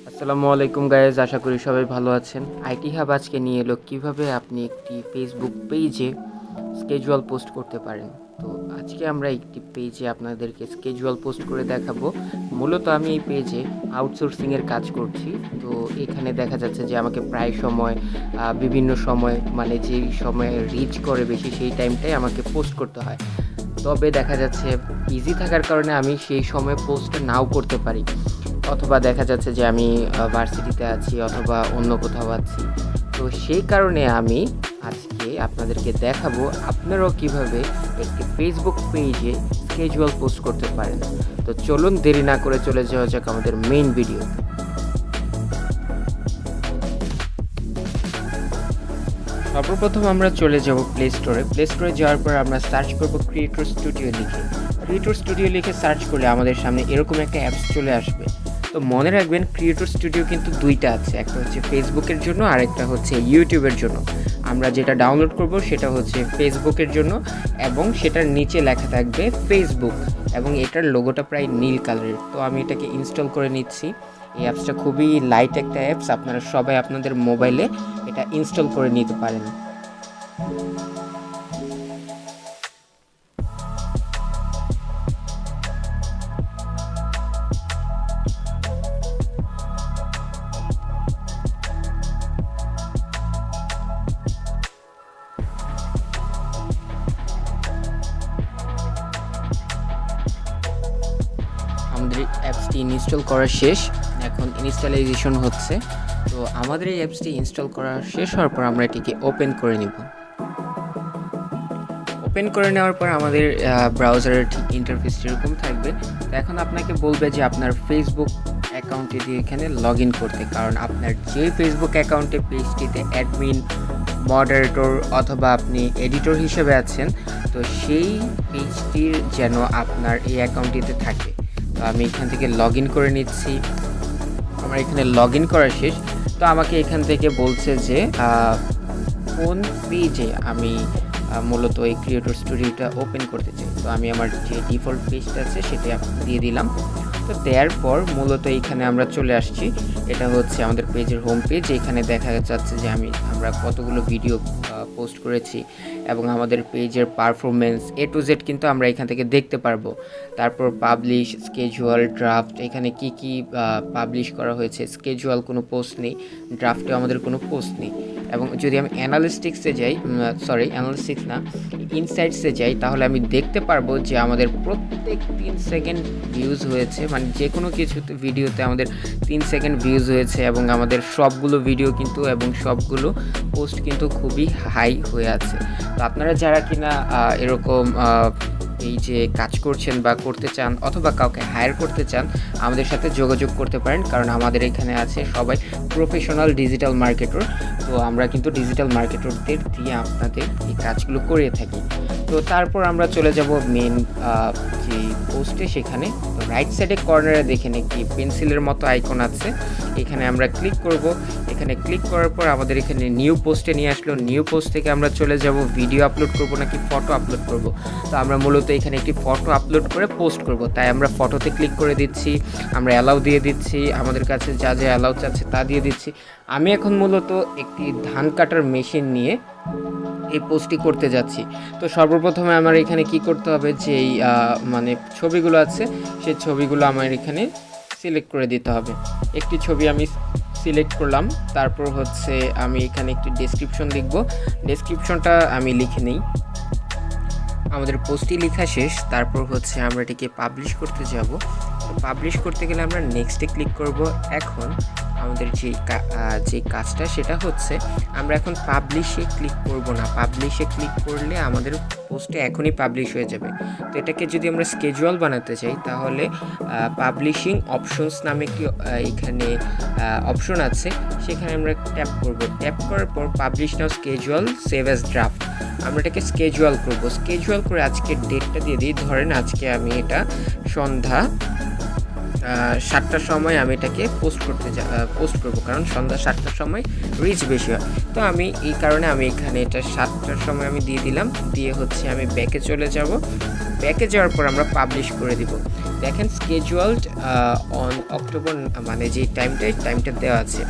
আসসালামু আলাইকুম গাইজ, আশা করি সবাই ভালো আছেন। আইটি হাব আজকে নিয়ে এলো কিভাবে আপনি একটি ফেসবুক পেজে স্কেজুয়াল পোস্ট করতে পারেন। তো আজকে আমরা একটি পেজে আপনাদেরকে স্কেজুয়াল পোস্ট করে দেখাবো। মূলত আমি এই পেজে আউটসোর্সিংয়ের কাজ করছি। তো এখানে দেখা যাচ্ছে যে আমাকে প্রায় সময় বিভিন্ন সময় মানে যেই সময়ে রিচ করে বেশি সেই টাইমটাই আমাকে পোস্ট করতে হয়। তবে দেখা যাচ্ছে বিজি থাকার কারণে আমি সেই সময় পোস্ট নাও করতে পারি, অথবা দেখা যাচ্ছে যে আমি ভার্সিটিতে আছি অথবা অন্য কোথাও আছি। তো সেই কারণে আমি আজকে আপনাদেরকে দেখাবো আপনারাও কিভাবে একটি ফেসবুক পেজে স্কেজুয়াল পোস্ট করতে পারেন। তো চলুন দেরি না করে চলে যাওয়া যাক আমাদের মেইন ভিডিও। সর্বপ্রথম আমরা চলে যাব প্লে স্টোরে যাওয়ার পর আমরা সার্চ করব ক্রিয়েটর স্টুডিও লিখে সার্চ করলে আমাদের সামনে এরকম একটা অ্যাপস চলে আসবে। তো মনে রাখবেন, ক্রিয়েটর স্টুডিও কিন্তু দুইটা আছে, একটা হচ্ছে ফেসবুকের জন্য আর একটা হচ্ছে ইউটিউবের জন্য। আমরা যেটা ডাউনলোড করব সেটা হচ্ছে ফেসবুকের জন্য এবং সেটার নিচে লেখা থাকবে ফেসবুক এবং এটার লোগোটা প্রায় নীল কালারের। তো আমি এটাকে ইনস্টল করে নিচ্ছি। এই অ্যাপসটা খুবই লাইট একটা অ্যাপস, আপনারা সবাই আপনাদের মোবাইলে এটা ইনস্টল করে নিতে পারেন। আমাদের অ্যাপসটি ইনস্টল করা শেষ, এখন ইনস্টলাইজেশন হচ্ছে। তো আমাদের এই অ্যাপসটি ইনস্টল করা শেষ হওয়ার পর আমরা এটিকে ওপেন করে নিব। ওপেন করে নেওয়ার পর আমাদের ব্রাউজারের ঠিক ইন্টারফেস এরকম থাকবে। তো এখন আপনাকে বলবে যে আপনার ফেসবুক অ্যাকাউন্টে দিয়ে এখানে লগ ইন করতে, কারণ আপনার যে ফেসবুক অ্যাকাউন্টে পেজটিতে অ্যাডমিন, মডারেটর অথবা আপনি এডিটর হিসেবে আছেন, তো সেই পেজটির যেন আপনার এই অ্যাকাউন্টটিতে থাকে। তো আমি এখান থেকে লগ ইন করে নিচ্ছি। আমার এখানে লগ ইন করা শেষ। তো আমাকে এখান থেকে বলছে যে কোন পেজে আমি মূলত এই ক্রিয়েটর স্টুডিওটা ওপেন করতে চাই। তো আমি আমার যে ডিফল্ট পেজটা আছে সেটা দিয়ে দিলাম। তো দেওয়ার পর মূলত এইখানে আমরা চলে আসছি। এটা হচ্ছে আমাদের পেজের হোম পেজ। এখানে দেখা যাচ্ছে যে আমরা কতগুলো ভিডিও পোস্ট করেছি এবং আমাদের পেজের পারফরমেন্স A to Z কিন্তু আমরা এখান থেকে দেখতে পারবো। তারপর পাবলিশ, স্কেজুয়াল, ড্রাফট, এখানে কি কি পাবলিশ করা হয়েছে। স্কেজুয়াল কোনো পোস্ট নেই, ড্রাফটে আমাদের কোনো পোস্ট নেই। এবং যদি আমি অ্যানালিস্টিক্সে যাই, অ্যানালিস্টিক্স না, ইনসাইটসে যাই, তাহলে আমি দেখতে পারবো যে আমাদের প্রত্যেক 3 সেকেন্ড ভিউজ হয়েছে, মানে যে কোনো কিছুতে ভিডিওতে আমাদের 3 সেকেন্ড ভিউজ হয়েছে এবং আমাদের সবগুলো ভিডিও কিন্তু এবং সবগুলো পোস্ট কিন্তু খুবই হাই হয়ে আছে। তো আপনারা যারা কিনা এরকম এই যে কাজ করছেন বা করতে চান অথবা কাউকে হায়ার করতে চান, আমাদের সাথে যোগাযোগ করতে পারেন, কারণ আমাদের এখানে আছে সবাই প্রফেশনাল ডিজিটাল মার্কেটর। তো আমরা কিন্তু ডিজিটাল মার্কেটরদের দিয়ে আপনাদের এই কাজগুলো করে থাকি। তো তারপর আমরা চলে যাব মেন যে পোস্টে, সেখানে রাইট সাইডে কর্নারে দেখেন একটি পেন্সিলের মতো আইকন আছে, এখানে আমরা ক্লিক করব। এখানে ক্লিক করার পর আমাদের এখানে নিউ পোস্টে নিয়ে আসলো। নিউ পোস্ট থেকে আমরা চলে যাব ভিডিও আপলোড করব নাকি ফটো আপলোড করব। তো আমরা মূলত এখানে একটি ফটো আপলোড করে পোস্ট করব, তাই আমরা ফটোতে ক্লিক করে দিচ্ছি। আমরা অ্যালাউ দিয়ে দিচ্ছি, আমাদের কাছে যা যা অ্যালাউ চাচ্ছে তা দিয়ে দিচ্ছি। আমি এখন মূলত একটি ধান কাটার মেশিন নিয়ে এই পোস্টটি করতে যাচ্ছি। তো সর্বপ্রথমে আমার এখানে কি করতে হবে, যে এই মানে ছবিগুলো আছে সেই ছবিগুলো আমার এখানে সিলেক্ট করে দিতে হবে। একটি ছবি আমি সিলেক্ট করলাম, তারপর হচ্ছে আমি এখানে একটি ডেসক্রিপশন লিখব। ডেসক্রিপশনটা আমি লিখে নিই। আমাদের পোস্টটি লেখা শেষ, তারপর হচ্ছে আমরা এটিকে পাবলিশ করতে যাব। পাবলিশ করতে গেলে আমরা নেক্সটে ক্লিক করব। এখন আমাদের যে কাজটা সেটা হচ্ছে আমরা এখন পাবলিশে ক্লিক করব না। পাবলিশে ক্লিক করলে আমাদের পোস্টে এখনই পাবলিশ হয়ে যাবে। তো এটাকে যদি আমরা স্কেজুয়াল বানাতে চাই, তাহলে পাবলিশিং অপশনস নামে একটি এখানে অপশন আছে, সেখানে আমরা ট্যাপ করব। ট্যাপ করার পর পাবলিশ নাও স্কেজুয়াল সেভ অ্যাজ ড্রাফট, আমরা এটাকে স্কেজুয়াল করব। স্কেজুয়াল করে আজকের ডেটটা দিয়ে দিই। ধরেন আজকে আমি এটা সন্ধ্যা 7টার সময় আমি এটাকে পোস্ট করব, কারণ সন্ধ্যা 7টার সময় রিচ বেশি হয়। তো আমি এই কারণে আমি এখানে এটা 7টার সময় আমি দিয়ে দিলাম। দিয়ে হচ্ছে আমি ব্যাকে চলে যাব। ব্যাকে যাওয়ার পর আমরা পাবলিশ করে দিব। দেখেন স্কেজুয়ালড অন অক্টোবর, মানে যে টাইমটা দেওয়া আছে।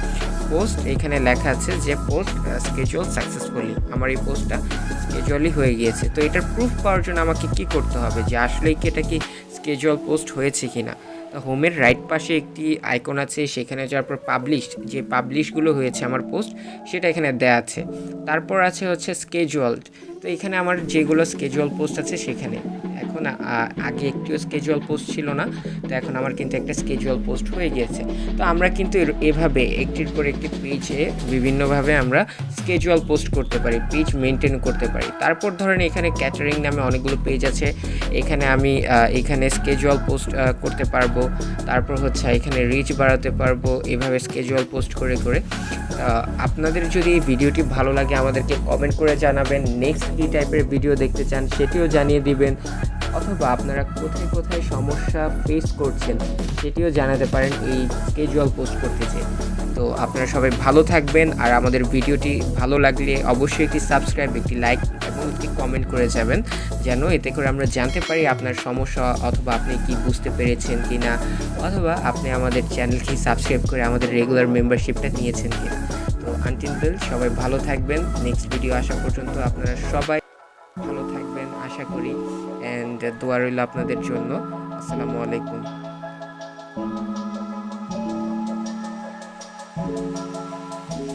পোস্ট এখানে লেখা আছে যে পোস্ট স্কেজুয়াল সাকসেসফুলি, আমার এই পোস্টটা স্কেজুয়ালই হয়ে গিয়েছে। তো এটার প্রুফ পাওয়ার জন্য আমাকে কি করতে হবে, যে আসলেই কি এটা কি স্কেজুয়াল পোস্ট হয়েছে কিনা। তো হোমের রাইট পাশে একটি আইকন আছে, সেখানে যাওয়ার পর পাবলিশ, যে পাবলিশগুলো হয়েছে আমার পোস্ট সেটা এখানে দেওয়া আছে। তারপর আছে হচ্ছে স্কেজুয়ালড, তো এখানে আমার যেগুলো স্কেজুয়াল পোস্ট আছে সেখানে এখন আগে একটিও স্কেজুয়াল পোস্ট ছিল না, তো এখন আমার কিন্তু একটা স্কেজুয়াল পোস্ট হয়ে গিয়েছে। তো আমরা কিন্তু এভাবে একটির পর একটি পেজে বিভিন্নভাবে আমরা স্কেজুয়াল পোস্ট করতে পারি, পেজ মেনটেন করতে পারি। তারপর ধরেন এখানে ক্যাটারিং নামে অনেকগুলো পেজ আছে, এখানে আমি এখানে স্কেজুয়াল পোস্ট করতে পারবো। তারপর হচ্ছে এখানে রিচ বাড়াতে পারবো, এভাবে স্কেজুয়াল পোস্ট করে করে। আপনাদের যদি এই ভিডিওটি ভালো লাগে আমাদেরকে কমেন্ট করে জানাবেন, নেক্সট কী টাইপের ভিডিও দেখতে চান সেটিও জানিয়ে দিবেন, অথবা আপনারা কোথায় কোথায় সমস্যা ফেস করছেন সেটিও জানাতে পারেন এই স্কেজুয়াল পোস্ট করতে চেয়ে। তো আপনারা সবাই ভালো থাকবেন, আর আমাদের ভিডিওটি ভালো লাগলে অবশ্যই একটি সাবস্ক্রাইব, একটি লাইক এবং একটি কমেন্ট করে যাবেন, যেন এতে করে আমরা জানতে পারি আপনার সমস্যা, অথবা আপনি কি বুঝতে পেরেছেন কি না, অথবা আপনি আমাদের চ্যানেলকে সাবস্ক্রাইব করে আমাদের রেগুলার মেম্বারশিপটা নিয়েছেন কি না। তো আনটিল দেন সবাই ভালো থাকবেন, নেক্সট ভিডিও আসা পর্যন্ত আপনারা সবাই ভালো থাকবেন আশা করি, অ্যান্ড দোয়া রইল আপনাদের জন্য। আসসালামু আলাইকুম।